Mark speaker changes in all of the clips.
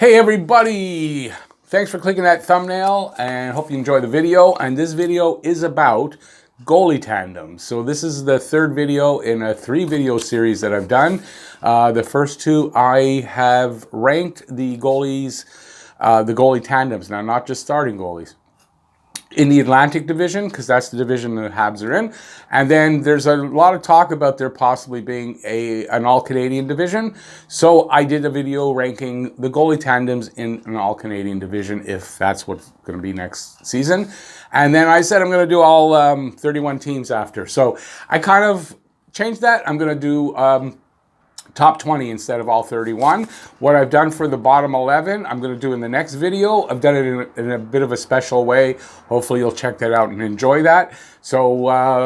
Speaker 1: Hey everybody! Thanks for clicking that thumbnail and hope you enjoy the video. And this video is about goalie tandems. So this is the third video in a 3-video series that I've done. The first two I have ranked the goalies, the goalie tandems. Now, not just starting goalies. In the Atlantic division, because that's the division the Habs are in. And then there's a lot of talk about there possibly being an all-Canadian division. So I did a video ranking the goalie tandems in an all-Canadian division, if that's what's going to be next season. And then I said I'm going to do all 31 teams after. So I kind of changed that. I'm going to do top 20 instead of all 31. What I've done for the bottom 11, I'm going to do in the next video. I've done it in a bit of a special way. Hopefully you'll check that out and enjoy that. So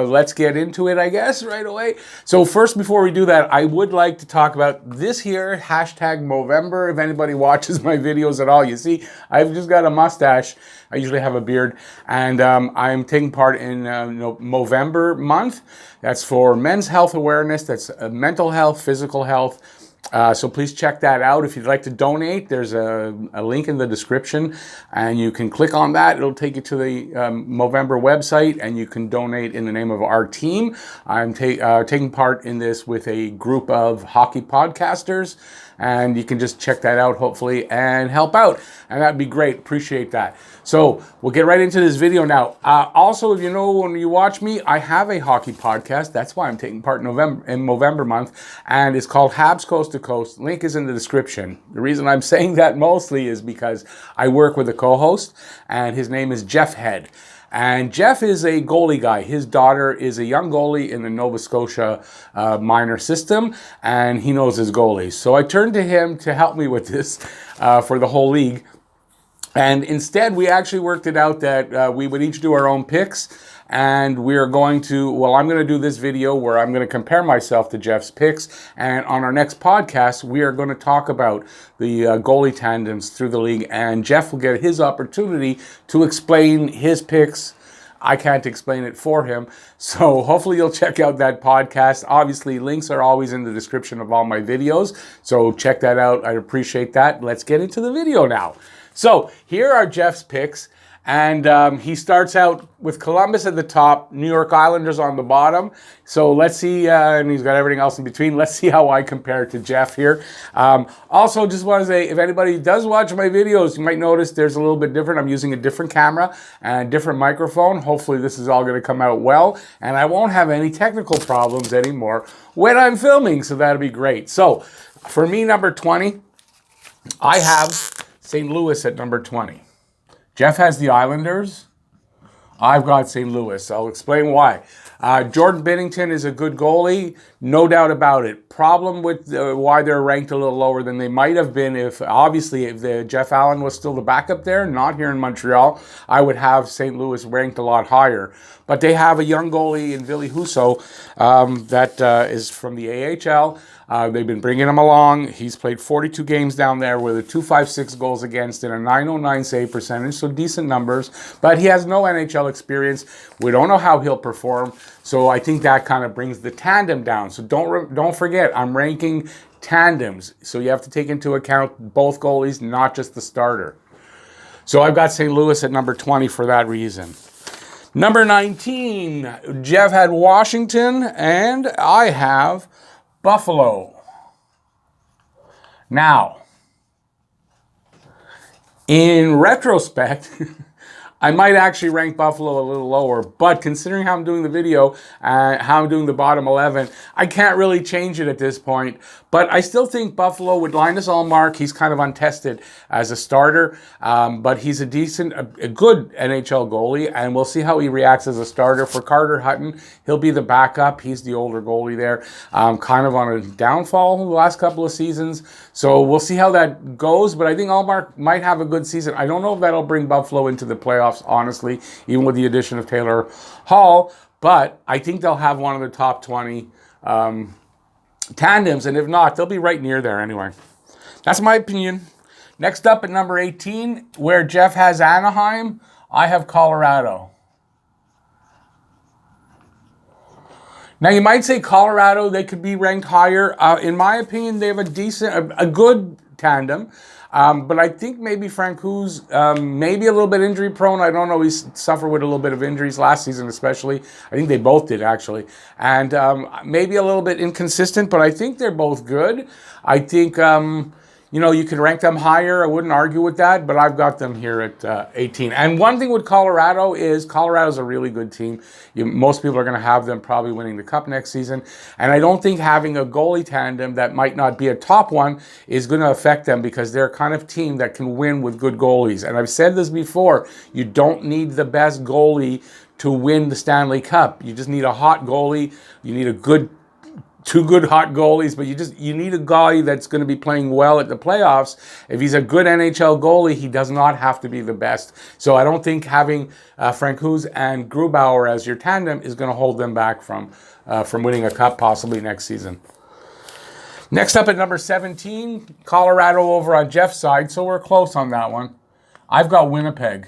Speaker 1: let's get into it, I guess, right away. So first, before we do that, I would like to talk about this here, hashtag Movember. If anybody watches my videos at all, you see, I've just got a mustache. I usually have a beard, and I'm taking part in Movember month. That's for men's health awareness. That's mental health, physical health. So please check that out. If you'd like to donate, there's a link in the description, and you can click on that. It'll take you to the Movember website, and you can donate in the name of our team. I'm taking part in this with a group of hockey podcasters, and you can just check that out, hopefully, and help out. And that'd be great. Appreciate that. So we'll get right into this video now. Also, if you know, when you watch me, I have a hockey podcast. That's why I'm taking part in Movember month, and it's called Habs Coast to Coast. Link is in the description. The reason I'm saying that mostly is because I work with a co-host, and his name is Jeff Head. And Jeff is a goalie guy. His daughter is a young goalie in the Nova Scotia minor system, and he knows his goalies. So I turned to him to help me with this for the whole league. And instead, we actually worked it out that we would each do our own picks. And we are going to, well, I'm going to do this video where I'm going to compare myself to Jeff's picks. And on our next podcast, we are going to talk about the goalie tandems through the league. And Jeff will get his opportunity to explain his picks. I can't explain it for him. So hopefully you'll check out that podcast. Obviously, links are always in the description of all my videos. So check that out. I'd appreciate that. Let's get into the video now. So here are Jeff's picks. And he starts out with Columbus at the top, New York Islanders on the bottom. So let's see, and he's got everything else in between. Let's see how I compare to Jeff here. Also, just want to say, if anybody does watch my videos, you might notice there's a little bit different. I'm using a different camera and a different microphone. Hopefully this is all going to come out well, and I won't have any technical problems anymore when I'm filming, so that'll be great. So for me, number 20, I have St. Louis at number 20. Jeff has the Islanders. I've got St. Louis. I'll explain why. Jordan Binnington is a good goalie, no doubt about it. Problem with why they're ranked a little lower than they might have been if Jeff Allen was still the backup there, not here in Montreal, I would have St. Louis ranked a lot higher. But they have a young goalie in Ville Husso that is from the AHL. They've been bringing him along. He's played 42 games down there with a .256 goals against and a .909 save percentage, so decent numbers. But he has no NHL experience. We don't know how he'll perform, so I think that kind of brings the tandem down. So don't forget, I'm ranking tandems, so you have to take into account both goalies, not just the starter. So I've got St. Louis at number 20 for that reason. Number 19, Jeff had Washington, and I have Buffalo. Now, in retrospect, I might actually rank Buffalo a little lower, but considering how I'm doing the video, how I'm doing the bottom 11, I can't really change it at this point. But I still think Buffalo, with Linus Ullmark, he's kind of untested as a starter, but he's a good NHL goalie, and we'll see how he reacts as a starter. For Carter Hutton, he'll be the backup. He's the older goalie there, kind of on a downfall the last couple of seasons. So we'll see how that goes, but I think Ullmark might have a good season. I don't know if that'll bring Buffalo into the playoffs, honestly, even with the addition of Taylor Hall, but I think they'll have one of the top 20 tandems, and if not, they'll be right near there anyway. That's my opinion. Next up at number 18, where Jeff has Anaheim, I have Colorado. Now, you might say Colorado, they could be ranked higher. In my opinion, they have a good tandem. But I think maybe Francouz, maybe a little bit injury prone. I don't know. He suffered with a little bit of injuries last season, especially. I think they both did, actually. And maybe a little bit inconsistent, but I think they're both good. I think, you could rank them higher. I wouldn't argue with that, but I've got them here at 18. And one thing with Colorado is Colorado's a really good team. Most people are going to have them probably winning the Cup next season. And I don't think having a goalie tandem that might not be a top one is going to affect them because they're a kind of team that can win with good goalies. And I've said this before, you don't need the best goalie to win the Stanley Cup. You just need a hot goalie. You need two good hot goalies, but you need a guy that's going to be playing well at the playoffs. If he's a good NHL goalie, he does not have to be the best. So I don't think having Francouz and Grubauer as your tandem is going to hold them back from winning a cup possibly next season. Next up at number 17, Colorado over on Jeff's side, so we're close on that one. I've got Winnipeg.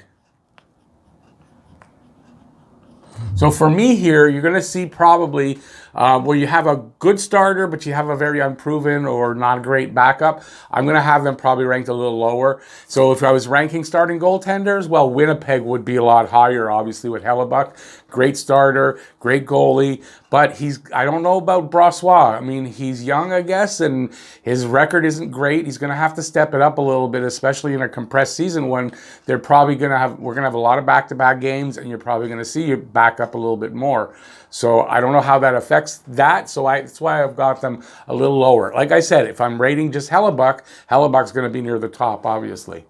Speaker 1: So for me here, you're going to see probably where you have a good starter, but you have a very unproven or not a great backup. I'm going to have them probably ranked a little lower. So if I was ranking starting goaltenders, well, Winnipeg would be a lot higher, obviously, with Hellebuck. Great starter, great goalie, but I don't know about Brossoit. I mean, he's young, I guess, and his record isn't great. He's going to have to step it up a little bit, especially in a compressed season when we're going to have a lot of back-to-back games, and you're probably going to see you back up a little bit more. So I don't know how that affects that. So that's why I've got them a little lower. Like I said, if I'm rating just Hellebuck's going to be near the top, obviously.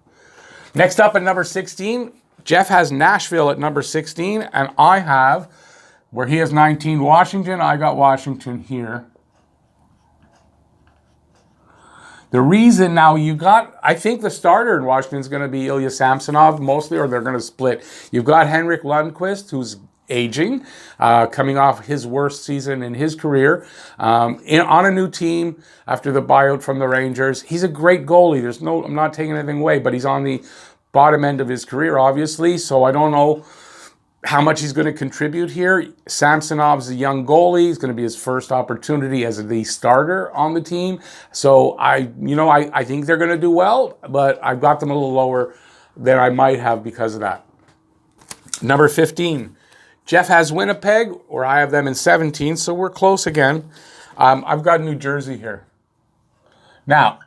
Speaker 1: Next up at number 16, Jeff has Nashville at number 16, and I have, where he has 19, Washington. I got Washington here. The reason now I think the starter in Washington is going to be Ilya Samsonov mostly, or they're going to split. You've got Henrik Lundqvist, who's aging, coming off his worst season in his career, on a new team after the buyout from the Rangers. He's a great goalie. I'm not taking anything away, but he's on the bottom end of his career, obviously, so I don't know how much he's going to contribute here. Samsonov's a young goalie. It's going to be his first opportunity as the starter on the team. So I think they're going to do well, but I've got them a little lower than I might have because of that. Number 15. Jeff has Winnipeg, or I have them in 17, so we're close again. I've got New Jersey here. Now,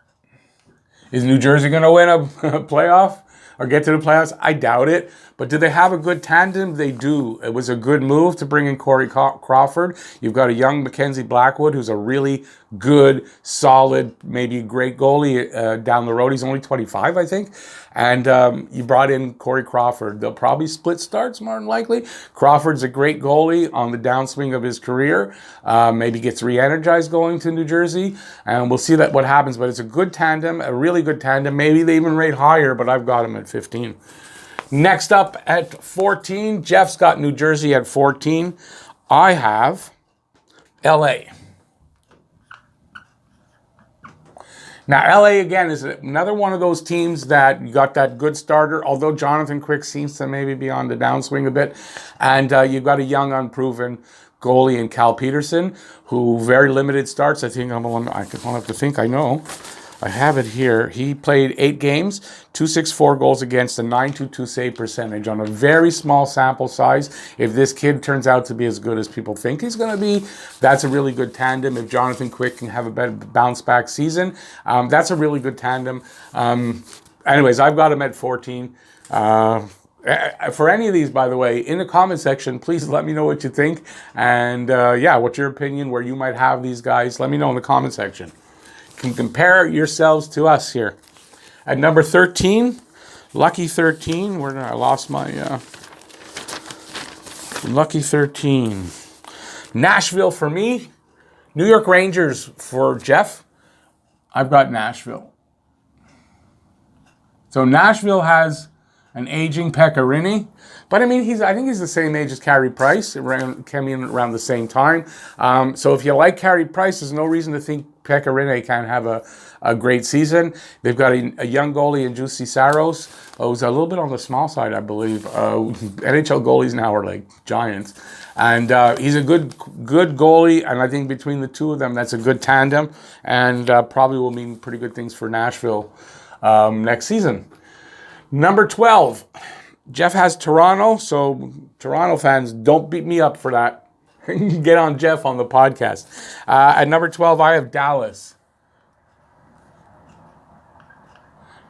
Speaker 1: is New Jersey going to win a playoff or get to the playoffs? I doubt it. But do they have a good tandem? They do. It was a good move to bring in Corey Crawford. You've got a young Mackenzie Blackwood, who's a really good, solid, maybe great goalie down the road. He's only 25, I think. And you brought in Corey Crawford. They'll probably split starts, more than likely. Crawford's a great goalie on the downswing of his career. Maybe gets re-energized going to New Jersey. And we'll see what happens. But it's a good tandem, a really good tandem. Maybe they even rate higher, but I've got him at 15. Next up at 14, Jeff's got New Jersey at 14. I have LA. Now, LA, again, is another one of those teams that you got that good starter, although Jonathan Quick seems to maybe be on the downswing a bit. And you've got a young, unproven goalie in Cal Peterson, who very limited starts. I have to think, I know. I have it here. He played 8 games, 264 goals against, a 922 save percentage on a very small sample size. If this kid turns out to be as good as people think he's going to be, that's a really good tandem. If Jonathan Quick can have a better bounce back season, that's a really good tandem. Anyways, I've got him at 14. For any of these, by the way, in the comment section, please let me know what you think. And what's your opinion where you might have these guys? Let me know in the comment section. Can compare yourselves to us here. At number 13, lucky 13, I lost my lucky 13. Nashville for me, New York Rangers for Jeff. I've got Nashville. So Nashville has an aging Pekka Rinne, but I mean, I think he's the same age as Carey Price. Came in around the same time. So if you like Carey Price, there's no reason to think Pekka Rinne can't have a great season. They've got a young goalie in Juuse Saros, who's a little bit on the small side, I believe. NHL goalies now are like giants. And he's a good goalie, and I think between the two of them, that's a good tandem, and probably will mean pretty good things for Nashville next season. Number 12, Jeff has Toronto, so Toronto fans, don't beat me up for that. Get on Jeff on the podcast. At number 12, I have Dallas.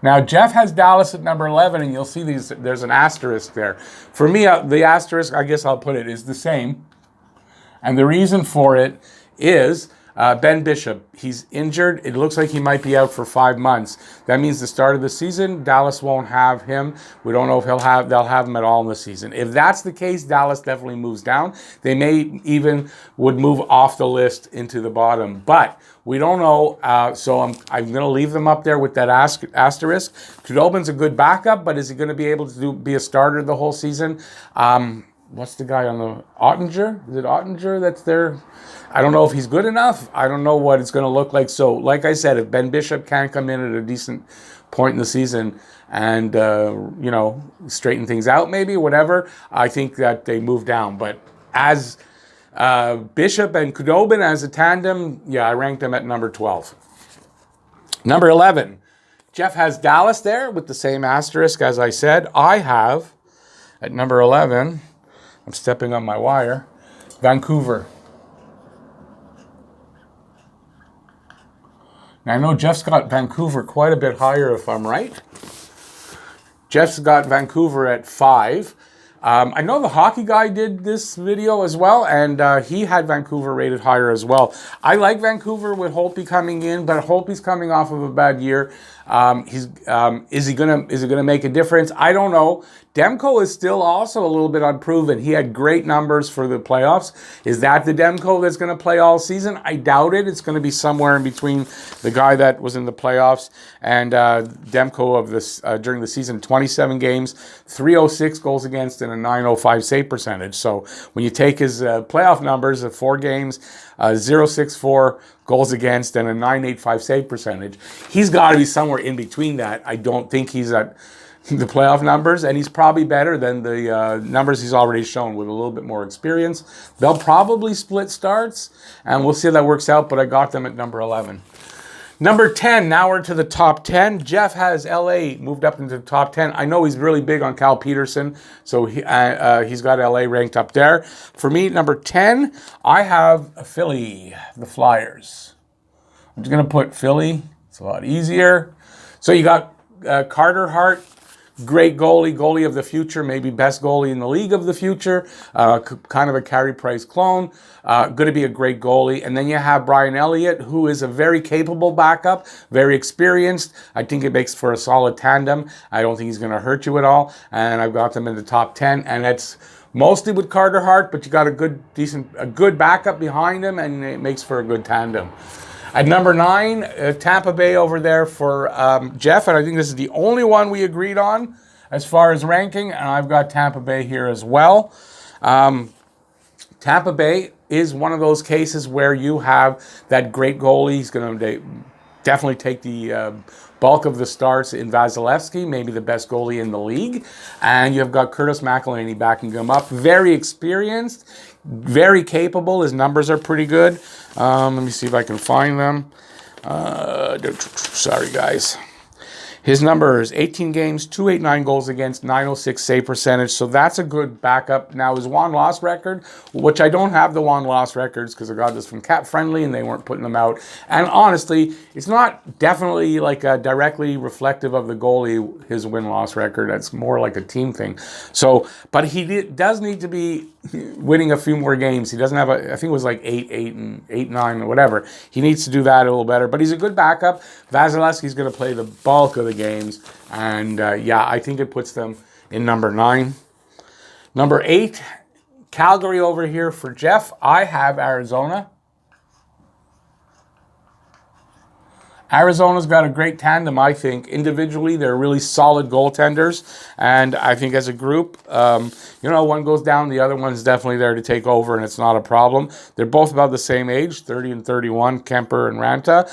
Speaker 1: Now, Jeff has Dallas at number 11, and you'll see there's an asterisk there. For me, the asterisk, I guess I'll put it, is the same. And the reason for it is Ben Bishop. He's injured. It looks like he might be out for 5 months. That means the start of the season, Dallas won't have him. We don't know if they'll have him at all in the season. If that's the case, Dallas definitely moves down. They may even would move off the list into the bottom. But we don't know, so I'm going to leave them up there with that asterisk. Khudobin's a good backup, but is he going to be able to be a starter the whole season? What's the guy on the Ottinger? Is it Ottinger that's there? I don't know if he's good enough. I don't know what it's going to look like. So, like I said, if Ben Bishop can't come in at a decent point in the season and, straighten things out maybe, whatever, I think that they move down. But as Bishop and Khudobin as a tandem, yeah, I ranked them at number 12. Number 11, Jeff has Dallas there with the same asterisk as I said. I have, at number 11, I'm stepping on my wire, Vancouver. Now, I know Jeff's got Vancouver quite a bit higher, if I'm right. Jeff's got Vancouver at 5. I know the hockey guy did this video as well, and he had Vancouver rated higher as well. I like Vancouver with Holtby coming in, but Holtby's coming off of a bad year. Is he gonna make a difference? I don't know. Demko is still also a little bit unproven. He had great numbers for the playoffs. Is that the Demko that's going to play all season? I doubt it. It's going to be somewhere in between the guy that was in the playoffs and Demko of this during the season. 27 games, 306 goals against, and a 905 save percentage. So when you take his playoff numbers of 4 games, 064 goals against, and a 985 save percentage, he's got to be somewhere in between that. I don't think he's at the playoff numbers, and he's probably better than the numbers he's already shown with a little bit more experience. They'll probably split starts, and we'll see how that works out, but I got them at number 11. Number 10, now we're to the top 10. Jeff has LA moved up into the top 10. I know he's really big on Cal Peterson, so he's got LA ranked up there. For me, number 10, I have Philly, the Flyers. I'm just going to put Philly. It's a lot easier. So you got Carter Hart. Great goalie of the future, maybe best goalie in the league of the future, kind of a Carey Price clone, going to be a great goalie. And then you have Brian Elliott, who is a very capable backup, very experienced. I think it makes for a solid tandem. I don't think he's going to hurt you at all. And I've got them in the top 10, and that's mostly with Carter Hart, but you got a good backup behind him, and it makes for a good tandem. At number 9, Tampa Bay over there for Jeff, and I think this is the only one we agreed on as far as ranking, and I've got Tampa Bay here as well. Tampa Bay is one of those cases where you have that great goalie. He's going to definitely take the bulk of the starts in Vasilevsky, maybe the best goalie in the league, and you've got Curtis McElhinney backing him up. Very experienced, very capable. His numbers are pretty good. Let me see if I can find them. Sorry, guys. His number is 18 games, 289 goals against, 906 save percentage. So that's a good backup. Now, his won-loss record, which I don't have the won-loss records because I got this from Cap Friendly and they weren't putting them out. And honestly, it's not definitely like directly reflective of the goalie, his win-loss record. That's more like a team thing. So, but he does need to be winning a few more games. He doesn't have I think it was like 8-9 or whatever. He needs to do that a little better. But he's a good backup. Vasilevsky's going to play the bulk of the games, and I think it puts them in number 9. Number 8, Calgary over here for Jeff. I have Arizona. Arizona's got a great tandem, I think. Individually, they're really solid goaltenders, and I think as a group, one goes down, the other one's definitely there to take over, and it's not a problem. They're both about the same age, 30 and 31, Kemper and Ranta.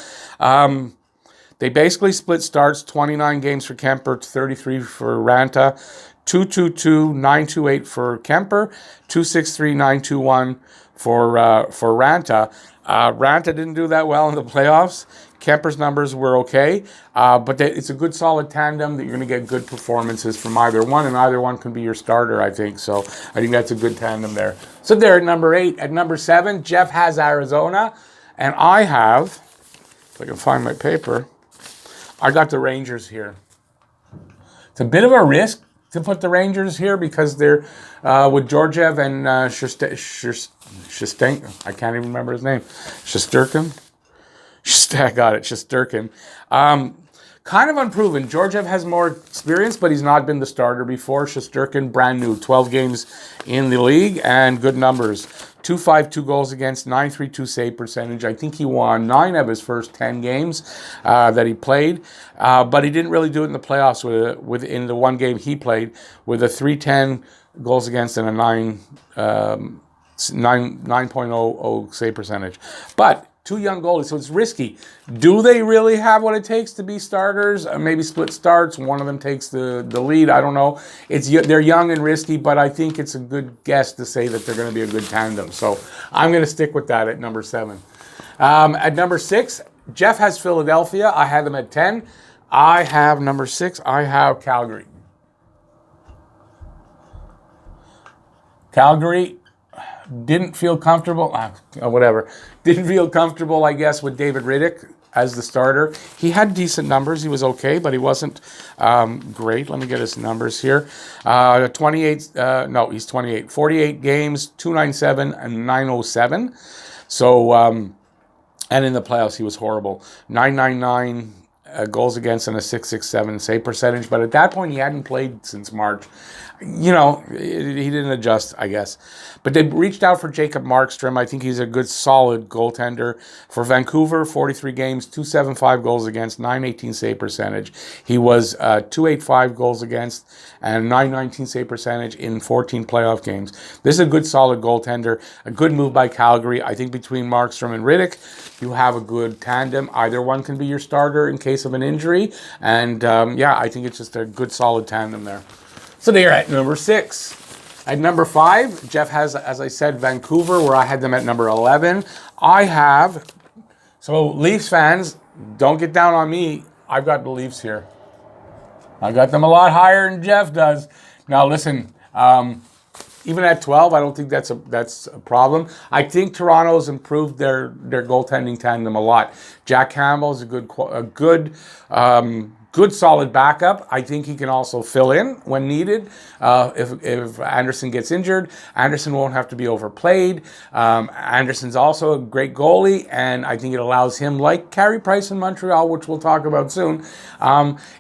Speaker 1: They basically split starts, 29 games for Kemper, 33 for Ranta, 222, 928 for Kemper, 263, 921 for Ranta. Ranta didn't do that well in the playoffs. Kemper's numbers were okay, but it's a good solid tandem that you're going to get good performances from either one, and either one can be your starter, I think. So I think that's a good tandem there. So there at number 8. At number 7, Jeff has Arizona, and I have, if I can find my paper, I got the Rangers here. It's a bit of a risk to put the Rangers here because they're with Georgiev and Shesterkin. I can't even remember his name. Shesterkin. I got it. Shesterkin. Kind of unproven. Georgiev has more experience, but he's not been the starter before. Shesterkin, brand new. 12 games in the league and good numbers. 2.52 goals against, 9.32 save percentage. I think he won 9 of his first 10 games that he played, but he didn't really do it in the playoffs in the one game he played with a 3.10 goals against and a 9.00 save percentage. But 2 young goalies, so it's risky. Do they really have what it takes to be starters? Maybe split starts. One of them takes the lead. I don't know. They're young and risky, but I think it's a good guess to say that they're going to be a good tandem. So I'm going to stick with that at number 7. At number 6, Jeff has Philadelphia. I had them at 10. I have number 6. I have Calgary. Calgary. Didn't feel comfortable, Didn't feel comfortable, I guess, with David Rittich as the starter. He had decent numbers. He was okay, but he wasn't great. Let me get his numbers here. 28, he's 28. 48 games, 297 and 907. So, and in the playoffs, he was horrible. 999 goals against and a 6.67 save percentage. But at that point, he hadn't played since March. He didn't adjust, I guess. But they reached out for Jacob Markstrom. I think he's a good, solid goaltender. For Vancouver, 43 games, 2.75 goals against, 9.18 save percentage. He was 2.85 goals against and 9.19 save percentage in 14 playoff games. This is a good, solid goaltender. A good move by Calgary. I think between Markstrom and Rittich, you have a good tandem. Either one can be your starter in case of an injury. And, I think it's just a good, solid tandem there. So they're at number 6. At number 5, Jeff has, as I said, Vancouver, where I had them at number 11. So Leafs fans, don't get down on me. I've got the Leafs here. I got them a lot higher than Jeff does. Now listen, even at 12, I don't think that's a problem. I think Toronto's improved their goaltending tandem a lot. Jack Campbell is a good solid backup. I think he can also fill in when needed. If Anderson gets injured, Anderson won't have to be overplayed. Anderson's also a great goalie, and I think it allows him, like Carey Price in Montreal, which we'll talk about soon,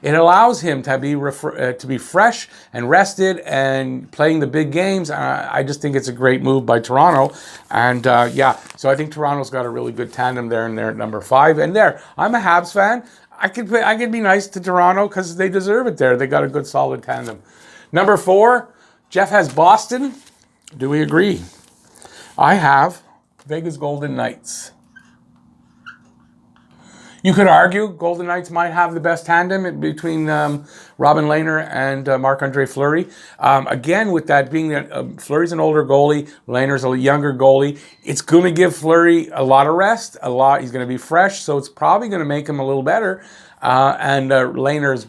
Speaker 1: it allows him to be fresh and rested and playing the big games. I just think it's a great move by Toronto. And so I think Toronto's got a really good tandem there, and they're at number 5. And I'm a Habs fan. I could be nice to Toronto because they deserve it there. They got a good, solid tandem. Number 4, Jeff has Boston. Do we agree? I have Vegas Golden Knights. You could argue Golden Knights might have the best tandem between Robin Lehner and Marc-Andre Fleury. Again, with that being that Fleury's an older goalie, Lehner's a younger goalie, it's going to give Fleury a lot of rest. He's going to be fresh, so it's probably going to make him a little better. And Lehner's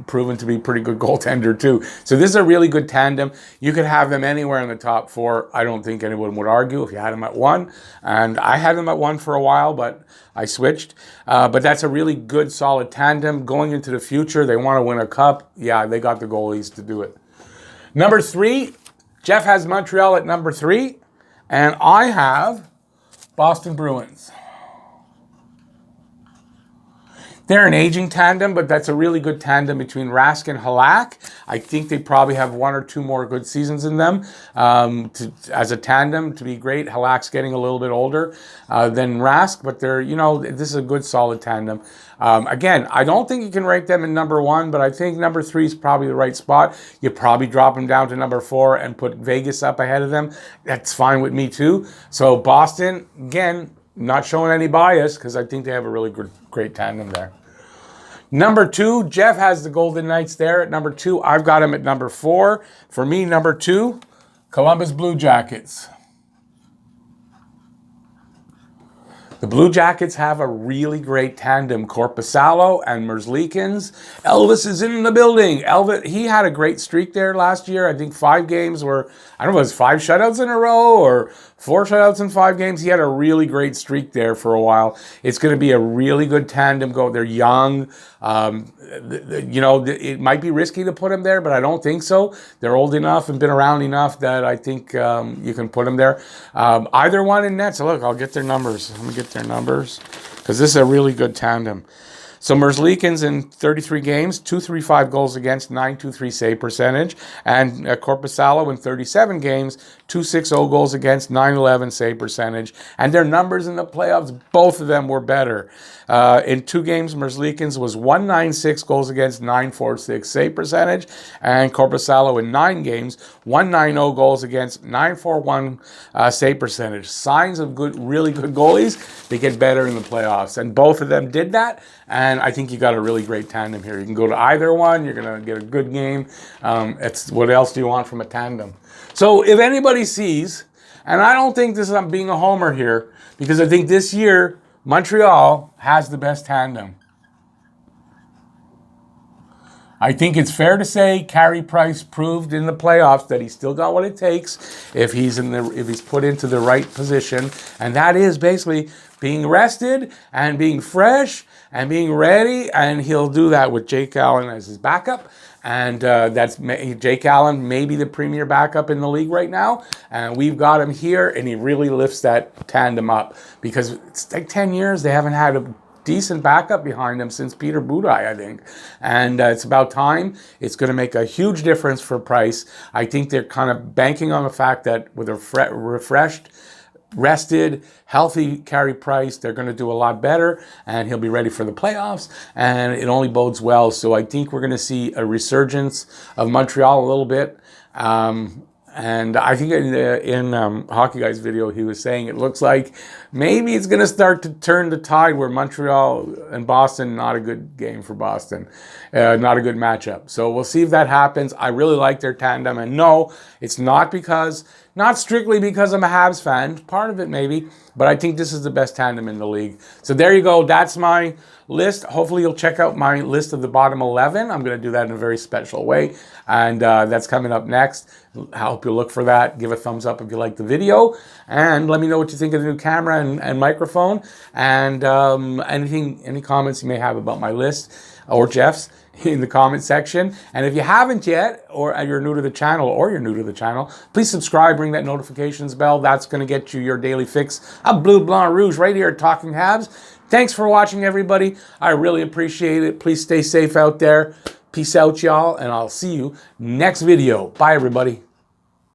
Speaker 1: proven to be a pretty good goaltender too. So this is a really good tandem. You could have them anywhere in the top 4. I don't think anyone would argue if you had them at 1. And I had them at 1 for a while, but I switched. But that's a really good, solid tandem. Going into the future, they want to win a cup. Yeah, they got the goalies to do it. Number 3, Jeff has Montreal at number 3. And I have Boston Bruins. They're an aging tandem, but that's a really good tandem between Rask and Halak. I think they probably have 1 or 2 more good seasons in them as a tandem to be great. Halak's getting a little bit older than Rask, but this is a good, solid tandem. Again, I don't think you can rank them in number 1, but I think number 3 is probably the right spot. You probably drop them down to number 4 and put Vegas up ahead of them. That's fine with me too. So Boston, again, not showing any bias because I think they have a really great tandem there. Number 2, Jeff has the Golden Knights there at number 2. I've got him at number 4. For me, number 2, Columbus Blue Jackets. The Blue Jackets have a really great tandem, Korpisalo and Merzlikins. Elvis is in the building. Elvis, he had a great streak there last year. I think 5 games were, I don't know if it was 5 shutouts in a row or 4 shutouts in 5 games. He had a really great streak there for a while. It's going to be a really good tandem. They're young. It might be risky to put them there, but I don't think so. They're old enough and been around enough that I think you can put them there. Either one in net. So look, I'll get their numbers. Let me get their numbers because this is a really good tandem. So Merzlikins in 33 games, 235 goals against, 923 save percentage. And Korpisalo in 37 games, 260 goals against, 911 save percentage. And their numbers in the playoffs, both of them were better. In 2 games, Merzlikins was 196 goals against, 946 save percentage. And Korpisalo in 9 games, 190 goals against, 941 save percentage. Signs of really good goalies. They get better in the playoffs. And both of them did that. And I think you got a really great tandem here. You can go to either one. You're going to get a good game. What else do you want from a tandem? So if anybody sees, and I don't think I'm being a homer here, because I think this year Montreal has the best tandem. I think it's fair to say Carey Price proved in the playoffs that he's still got what it takes if he's put into the right position, and that is basically being rested and being fresh and being ready, and he'll do that with Jake Allen as his backup. And that's Jake Allen, maybe the premier backup in the league right now. And we've got him here, and he really lifts that tandem up because it's like 10 years they haven't had a decent backup behind him since Peter Budaj, I think. And it's about time. It's going to make a huge difference for Price. I think they're kind of banking on the fact that with a refreshed, rested, healthy Carey Price, they're going to do a lot better, and he'll be ready for the playoffs, and it only bodes well. So I think we're going to see a resurgence of Montreal a little bit. And I think in Hockey Guy's video, he was saying it looks like maybe it's going to start to turn the tide where Montreal and Boston, not a good game for Boston, not a good matchup. So we'll see if that happens. I really like their tandem. And no, it's not strictly because I'm a Habs fan, part of it maybe, but I think this is the best tandem in the league. So there you go. That's my list. Hopefully you'll check out my list of the bottom 11. I'm going to do that in a very special way, and that's coming up next. I hope you'll look for that. Give a thumbs up if you like the video, and let me know what you think of the new camera and microphone, and any comments you may have about my list or Jeff's in the comment section. And if you haven't yet, or you're new to the channel, please subscribe, ring that notifications bell. That's going to get you your daily fix of Bleu Blanc Rouge right here at Talking Habs. Thanks for watching, everybody. I really appreciate it. Please stay safe out there. Peace out, y'all, and I'll see you next video. Bye, everybody.